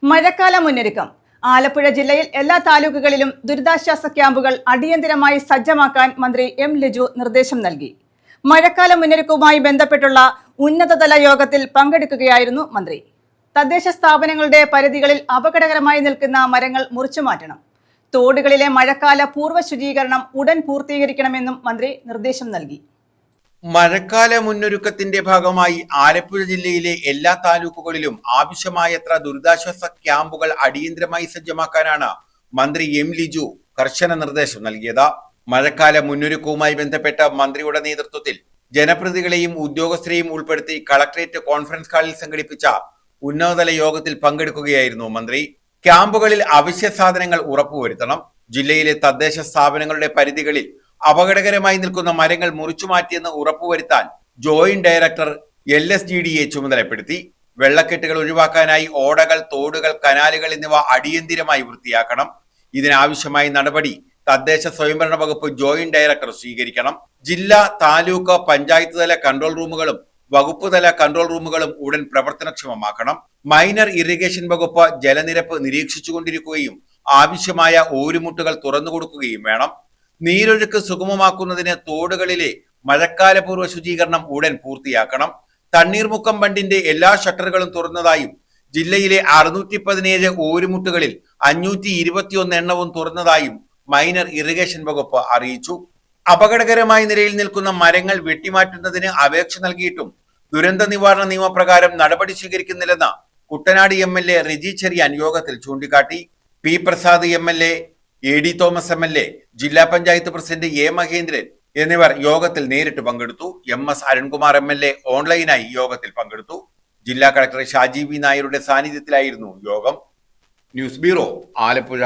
മഴക്കാല മുന്നൊരുക്കം. ആലപ്പുഴ ജില്ലയിൽ എല്ലാ താലൂക്കുകളിലും ദുരിതാശ്വാസ ക്യാമ്പുകൾ അടിയന്തരമായി സജ്ജമാക്കാൻ മന്ത്രി എം ലിജു നിർദ്ദേശം നൽകി. മഴക്കാല മുന്നൊരുക്കവുമായി ബന്ധപ്പെട്ടുള്ള ഉന്നതതല യോഗത്തിൽ പങ്കെടുക്കുകയായിരുന്നു മന്ത്രി. തദ്ദേശ സ്ഥാപനങ്ങളുടെ പരിധികളിൽ അപകടകരമായി നിൽക്കുന്ന മരങ്ങൾ മുറിച്ചുമാറ്റണം. തോടുകളിലെ മഴക്കാല പൂർവ്വ ശുചീകരണം ഉടൻ പൂർത്തീകരിക്കണമെന്നും മന്ത്രി നിർദ്ദേശം നൽകി. മഴക്കാല മുന്നൊരുക്കത്തിന്റെ ഭാഗമായി ആലപ്പുഴ ജില്ലയിലെ എല്ലാ താലൂക്കുകളിലും ആവശ്യമായത്ര ദുരിതാശ്വാസ ക്യാമ്പുകൾ അടിയന്തരമായി സജ്ജമാക്കാനാണ് മന്ത്രി എം ലിജു കർശന നിർദ്ദേശം നൽകിയത്. മഴക്കാല മുന്നൊരുക്കവുമായി ബന്ധപ്പെട്ട മന്ത്രിയുടെ നേതൃത്വത്തിൽ ജനപ്രതിനിധികളെയും ഉദ്യോഗസ്ഥരെയും ഉൾപ്പെടുത്തി കളക്ടറേറ്റ് കോൺഫറൻസ് ഹാളിൽ സംഘടിപ്പിച്ച ഉന്നതതല യോഗത്തിൽ പങ്കെടുക്കുകയായിരുന്നു മന്ത്രി. ക്യാമ്പുകളിൽ അവശ്യ സാധനങ്ങൾ ഉറപ്പുവരുത്തണം. ജില്ലയിലെ തദ്ദേശ സ്ഥാപനങ്ങളുടെ പരിധികളിൽ അപകടകരമായി നിൽക്കുന്ന മരങ്ങൾ മുറിച്ചുമാറ്റിയെന്ന് ഉറപ്പുവരുത്താൻ ജോയിന്റ് ഡയറക്ടർ LSGDയെ ചുമതലപ്പെടുത്തി. വെള്ളക്കെട്ടുകൾ ഒഴിവാക്കാനായി ഓടകൾ, തോടുകൾ, കനാലുകൾ എന്നിവ അടിയന്തിരമായി വൃത്തിയാക്കണം. ഇതിനാവശ്യമായ നടപടി തദ്ദേശ സ്വയംഭരണ വകുപ്പ് ജോയിന്റ് ഡയറക്ടർ സ്വീകരിക്കണം. ജില്ലാ, താലൂക്ക്, പഞ്ചായത്ത് തല കൺട്രോൾ റൂമുകളും വകുപ്പ് തല കൺട്രോൾ റൂമുകളും ഉടൻ പ്രവർത്തനക്ഷമമാക്കണം. മൈനർ ഇറിഗേഷൻ വകുപ്പ് ജലനിരപ്പ് നിരീക്ഷിച്ചുകൊണ്ടിരിക്കുകയും ആവശ്യമായ ഓരുമുട്ടുകൾ തുറന്നുകൊടുക്കുകയും വേണം. നീരൊഴുക്ക് സുഗമമാക്കുന്നതിന് തോടുകളിലെ മഴക്കാലപൂർവ്വ ശുചീകരണം ഉടൻ പൂർത്തിയാക്കണം. തണ്ണീർമുക്കം ബണ്ടിന്റെ എല്ലാ ഷട്ടറുകളും തുറന്നതായും ജില്ലയിലെ 617 ഓരുമുട്ടുകളിൽ 521 എണ്ണവും തുറന്നതായും മൈനർ ഇറിഗേഷൻ വകുപ്പ് അറിയിച്ചു. അപകടകരമായ നിലയിൽ നിൽക്കുന്ന മരങ്ങൾ വെട്ടിമാറ്റുന്നതിന് അപേക്ഷ നൽകിയിട്ടും ദുരന്ത നിവാരണ നിയമപ്രകാരം നടപടി സ്വീകരിക്കുന്നില്ലെന്ന് കുട്ടനാട് MLA റിജി ചെറിയാൻ യോഗത്തിൽ ചൂണ്ടിക്കാട്ടി. P Prasad MLA, AD Thomas MLA, ജില്ലാ പഞ്ചായത്ത് പ്രസിഡന്റ് A മഹേന്ദ്രൻ എന്നിവർ യോഗത്തിൽ നേരിട്ട് പങ്കെടുത്തു. MS അരുൺകുമാർ MLA ഓൺലൈനായി യോഗത്തിൽ പങ്കെടുത്തു. ജില്ലാ കളക്ടർ ഷാജി V നായരുടെ സാന്നിധ്യത്തിലായിരുന്നു യോഗം. News bureau, Alappuzha.